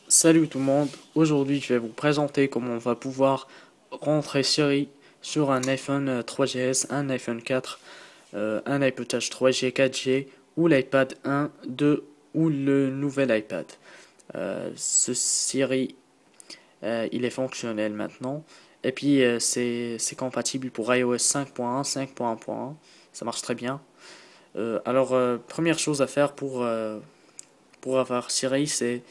Salut tout le monde, aujourd'hui je vais vous présenter comment on va pouvoir rentrer Siri sur un iPhone 3GS, un iPhone 4, un iPod Touch 3G, 4G ou l'iPad 1, 2 ou le nouvel iPad. Ce Siri il est fonctionnel maintenant et puis c'est compatible pour iOS 5.1, 5.1.1, ça marche très bien. Première chose à faire pour avoir Siri, c'est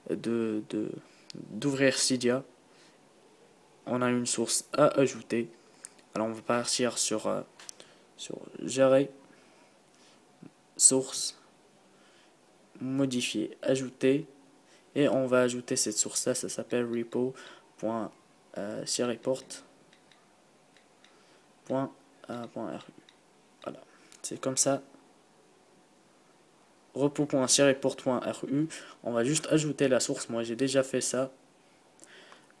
d'ouvrir Cydia. On a une source à ajouter. Alors on va partir sur gérer, source, modifier, ajouter, et on va ajouter cette source là, ça s'appelle repo.siriport.ru. Voilà, c'est comme ça. repo.siriport.ru. On va juste ajouter la source. Moi j'ai déjà fait ça.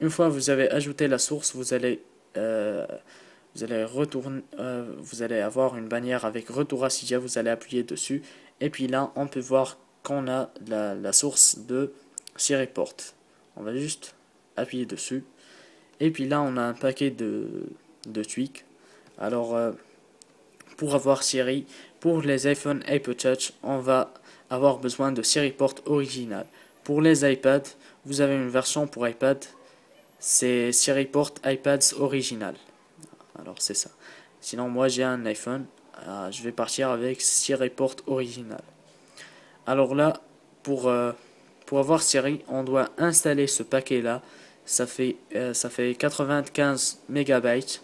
Une fois que vous avez ajouté la source, vous allez retourner, vous allez avoir une bannière avec retour à Cydia. Vous allez appuyer dessus et puis là on peut voir qu'on a la source de Siriport. On va juste appuyer dessus et puis là on a un paquet de tweaks. Pour avoir Siri, pour les iPhone iPod Touch, on va avoir besoin de Siriport original. Pour les iPads, vous avez une version pour iPad, c'est Siriport iPads original. Alors c'est ça. Sinon moi j'ai un iPhone, je vais partir avec Siriport original. Alors là, pour avoir Siri, on doit installer ce paquet là. Ça fait 95 mégabytes.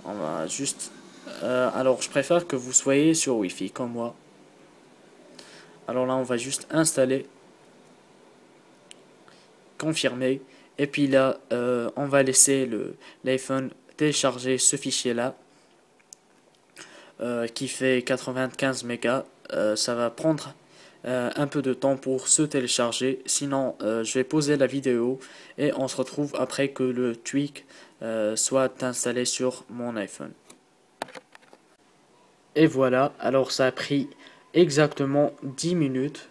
On va juste alors je préfère que vous soyez sur Wi-Fi comme moi. Alors là on va juste installer, confirmer, et puis là on va laisser l'iPhone télécharger ce fichier là qui fait 95 mégas. Ça va prendre un peu de temps pour se télécharger, sinon je vais poser la vidéo et on se retrouve après que le tweak soit installé sur mon iPhone. Et voilà, alors ça a pris exactement 10 minutes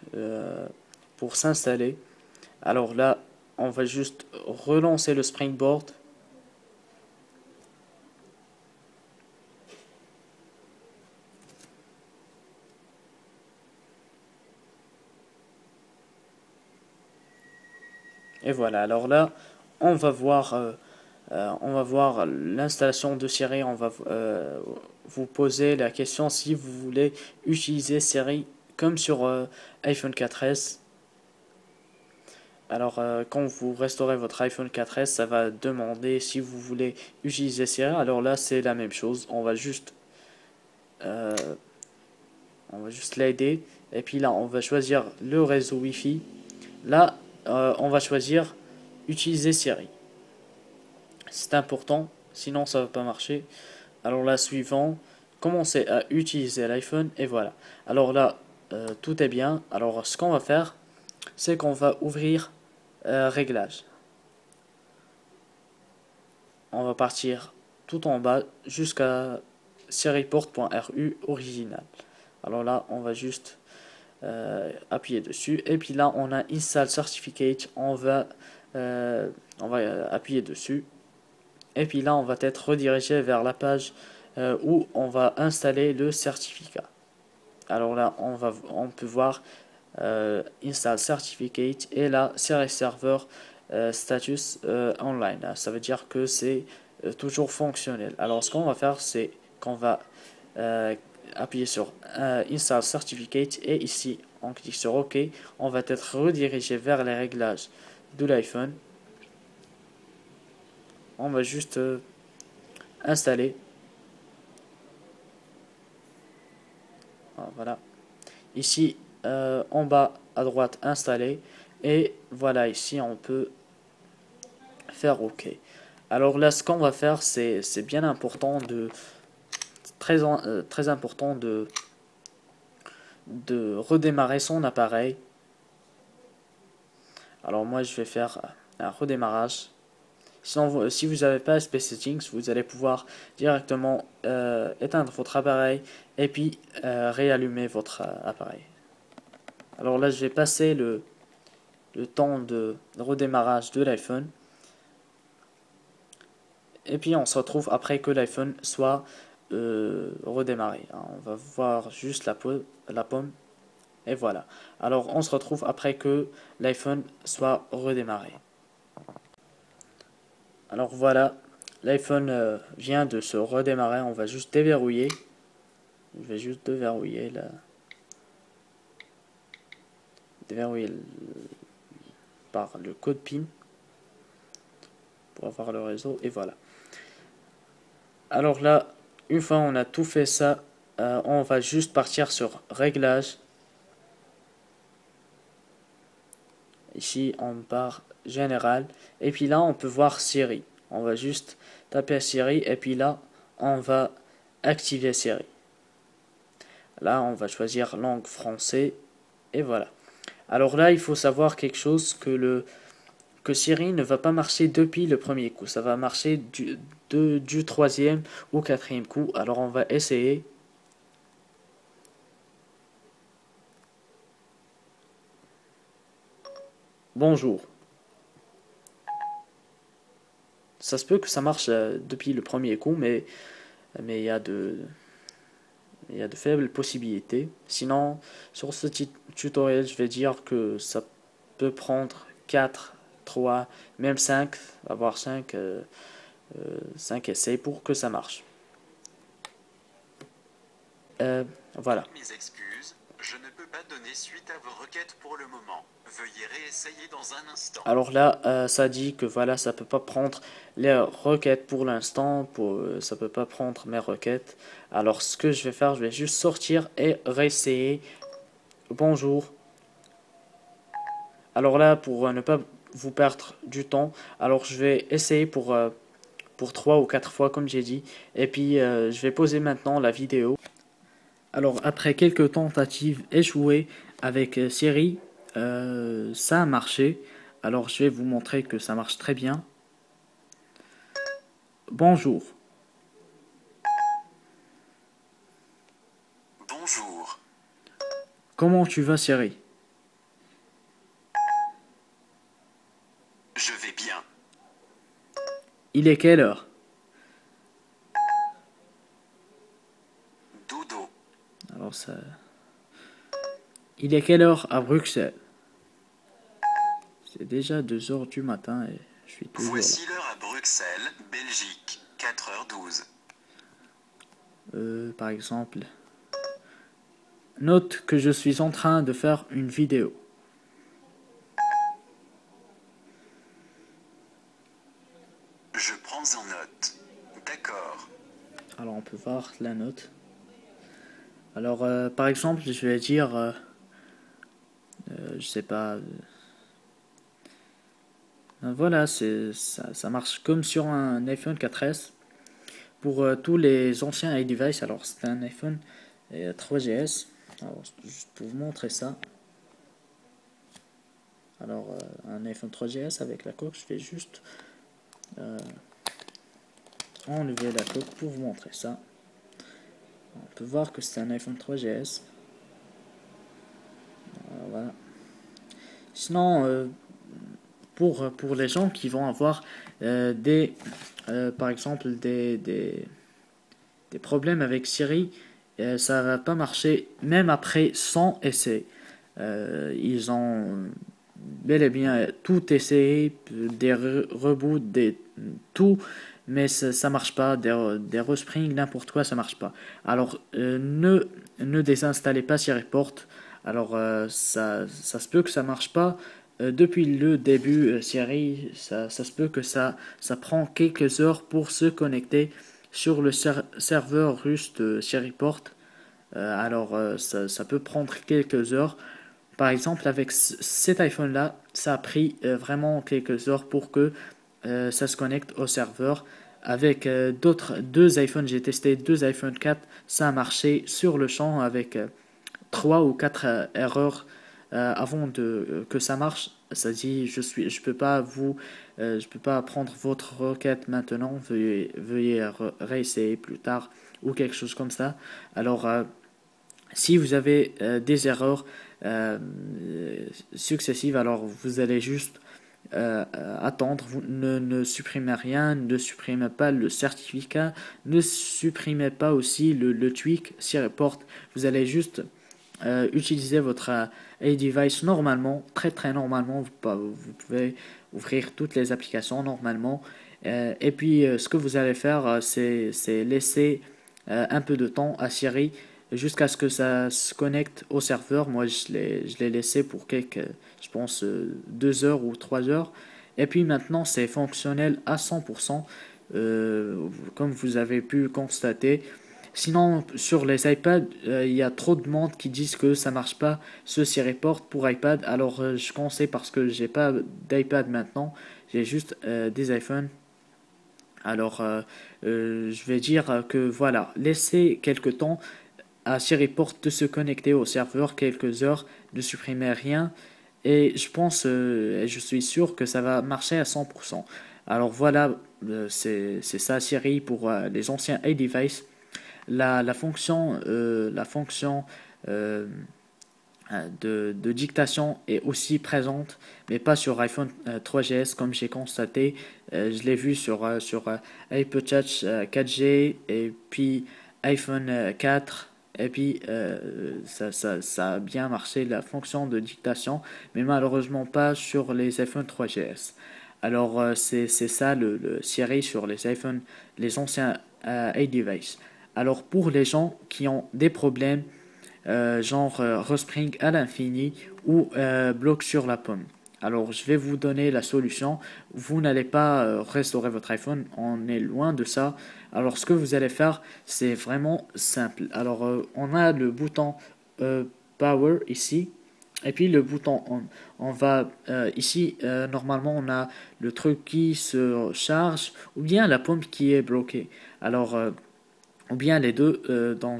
pour s'installer. Alors là, on va juste relancer le Springboard. Et voilà, alors là, on va voir l'installation de Siri. On va vous poser la question si vous voulez utiliser Siri comme sur iPhone 4S. Alors quand vous restaurez votre iPhone 4S, ça va demander si vous voulez utiliser Siri. Alors là c'est la même chose, on va juste l'aider et puis là on va choisir le réseau Wi-Fi. Là on va choisir utiliser Siri. C'est important, sinon ça va pas marcher. Alors là suivant, commencez à utiliser l'iPhone et voilà. Alors là tout est bien. Alors ce qu'on va faire, c'est qu'on va ouvrir réglages. On va partir tout en bas jusqu'à siriport.ru original. Alors là on va juste appuyer dessus et puis là on a install certificate. On va appuyer dessus et puis là on va être redirigé vers la page où on va installer le certificat. Alors là on peut voir install certificate et là Siri server status online. Ça veut dire que c'est toujours fonctionnel. Alors ce qu'on va faire, c'est qu'on va appuyer sur install certificate et ici on clique sur OK. On va être redirigé vers les réglages de l'iPhone. On va juste installer. Voilà. Ici en bas à droite installer et voilà, ici on peut faire OK. Alors là ce qu'on va faire, c'est bien important très important de redémarrer son appareil. Alors moi je vais faire un redémarrage. Sinon, si vous n'avez pas SP Settings, vous allez pouvoir directement éteindre votre appareil et puis réallumer votre appareil. Alors là, je vais passer le temps de redémarrage de l'iPhone. Et puis on se retrouve après que l'iPhone soit redémarré. On va voir juste la pomme. Et voilà. Alors on se retrouve après que l'iPhone soit redémarré. Alors voilà, l'iPhone vient de se redémarrer. On va juste déverrouiller. Je vais juste déverrouiller là. Déverrouiller par le code PIN pour avoir le réseau. Et voilà. Alors là, une fois on a tout fait ça, on va juste partir sur réglages. Ici on part général. Et puis là on peut voir Siri. On va juste taper Siri et puis là on va activer Siri. Là on va choisir langue français et voilà. Alors là il faut savoir quelque chose que Siri ne va pas marcher depuis le premier coup. Ça va marcher du troisième ou quatrième coup. Alors on va essayer. Bonjour. Ça se peut que ça marche depuis le premier coup, mais il y a de faibles possibilités. Sinon, sur ce tutoriel, je vais dire que ça peut prendre 4, 3, même 5, avoir 5 essais pour que ça marche. Voilà. Mes excuses, je ne peux pas donner suite à vos requêtes pour le moment. Veuillez réessayer dans un instant. Alors là, ça dit que voilà, ça peut pas prendre les requêtes pour l'instant, ça peut pas prendre mes requêtes. Alors ce que je vais faire, je vais juste sortir et réessayer. Bonjour. Alors là, pour ne pas vous perdre du temps, alors je vais essayer pour 3 ou 4 fois comme j'ai dit. Et puis je vais poser maintenant la vidéo. Alors après quelques tentatives échouées avec Siri, ça a marché. Alors je vais vous montrer que ça marche très bien. Bonjour. Bonjour. Comment tu vas, Siri? Je vais bien. Il est quelle heure? Dodo. Alors ça... Il est quelle heure à Bruxelles? C'est déjà 2 heures du matin et je suis toujours Voici l'heure à Bruxelles, Belgique, 4h12. là. Par exemple, note que je suis en train de faire une vidéo. Je prends en note. D'accord. Alors on peut voir la note. Alors par exemple, je vais dire, je sais pas, voilà, ça marche comme sur un iPhone 4S. Pour tous les anciens iDevice, alors c'est un iPhone 3GS. Alors juste pour vous montrer ça. Alors un iPhone 3GS avec la coque, je vais juste enlever la coque pour vous montrer ça. On peut voir que c'est un iPhone 3GS. Voilà. Sinon, pour les gens qui vont avoir par exemple des problèmes avec Siri, ça va pas marcher même après 100 essais. Ils ont bel et bien tout essayé, des reboots, tout, mais ça marche pas, des resprings, n'importe quoi, ça marche pas. Alors ne désinstallez pas SiriPort. Alors ça se peut que ça marche pas depuis le début Siri, ça se peut que ça prend quelques heures pour se connecter sur le serveur russe de SiriPort. Alors ça peut prendre quelques heures. Par exemple, avec cet iPhone-là, ça a pris vraiment quelques heures pour que ça se connecte au serveur. Avec d'autres deux iPhones, j'ai testé deux iPhone 4, ça a marché sur le champ avec 3 ou 4 erreurs avant que ça marche. Ça dit, je peux pas je peux pas prendre votre requête maintenant. Veuillez réessayer plus tard ou quelque chose comme ça. Alors si vous avez des erreurs, successives. Alors vous allez juste attendre, vous ne supprimez rien, ne supprimez pas le certificat, ne supprimez pas aussi le tweak SiriPort. Vous allez juste utiliser votre iDevice normalement, très normalement. Vous pouvez ouvrir toutes les applications normalement. Et puis ce que vous allez faire, c'est laisser un peu de temps à Siri jusqu'à ce que ça se connecte au serveur. Moi, je l'ai laissé pour je pense, 2 heures ou 3 heures. Et puis maintenant, c'est fonctionnel à 100%, comme vous avez pu constater. Sinon, sur les iPads, il y a trop de monde qui disent que ça marche pas ce SiriPort pour iPad. Alors, je conseille parce que j'ai pas d'iPad maintenant, j'ai juste des iPhones. Alors, je vais dire que voilà, laissez quelques temps à SiriPort de se connecter au serveur, quelques heures, ne supprimez rien. Et je pense, et je suis sûr que ça va marcher à 100%. Alors voilà, c'est ça Siri pour les anciens iDevice. La fonction, euh, de dictation est aussi présente, mais pas sur iPhone 3GS comme j'ai constaté. Je l'ai vu sur iPod Touch 4G et puis iPhone 4. Et puis ça a bien marché la fonction de dictation, mais malheureusement pas sur les iPhone 3GS. Alors c'est ça le Siri sur les iPhone, les anciens iDevice. Alors pour les gens qui ont des problèmes genre respring à l'infini ou bloque sur la pomme. Alors je vais vous donner la solution. Vous n'allez pas restaurer votre iPhone, on est loin de ça. Alors ce que vous allez faire, c'est vraiment simple. Alors on a le bouton Power ici. Et puis le bouton on. On va ici, normalement on a le truc qui se charge ou bien la pomme qui est bloquée. Alors ou bien les deux en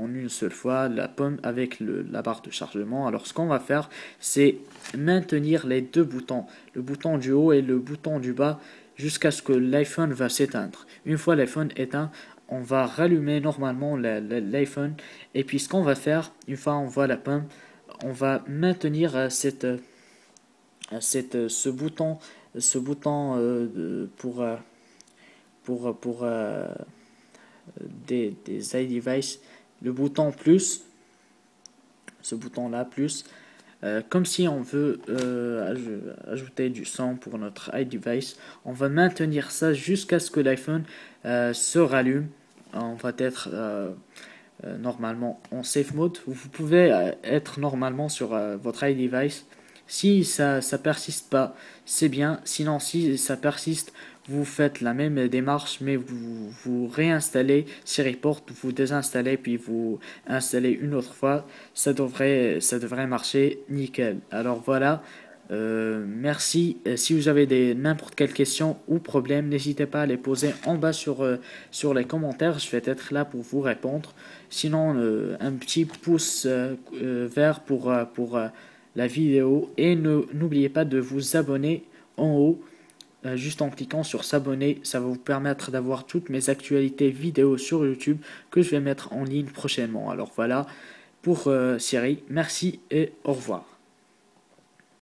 une seule fois, la pomme avec la barre de chargement. Alors ce qu'on va faire, c'est maintenir les deux boutons, le bouton du haut et le bouton du bas, jusqu'à ce que l'iPhone va s'éteindre. Une fois l'iPhone éteint, on va rallumer normalement l'iPhone, et puis ce qu'on va faire, une fois on voit la pomme, on va maintenir ce bouton pour des iDevice, le bouton plus, ce bouton là plus, comme si on veut ajouter du son pour notre iDevice. On va maintenir ça jusqu'à ce que l'iPhone se rallume. On va être normalement en safe mode. Vous pouvez être normalement sur votre iDevice. Si ça persiste pas, c'est bien. Sinon, si ça persiste, vous faites la même démarche, mais vous réinstallez SiriPort, vous désinstallez, puis vous installez une autre fois. Ça devrait marcher nickel. Alors voilà. Merci. Si vous avez n'importe quelle question ou problème, n'hésitez pas à les poser en bas sur les commentaires. Je vais être là pour vous répondre. Sinon, un petit pouce vert pour la vidéo, et n'oubliez pas de vous abonner en haut, juste en cliquant sur s'abonner. Ça va vous permettre d'avoir toutes mes actualités vidéo sur YouTube que je vais mettre en ligne prochainement. Alors voilà pour Siri, merci et au revoir.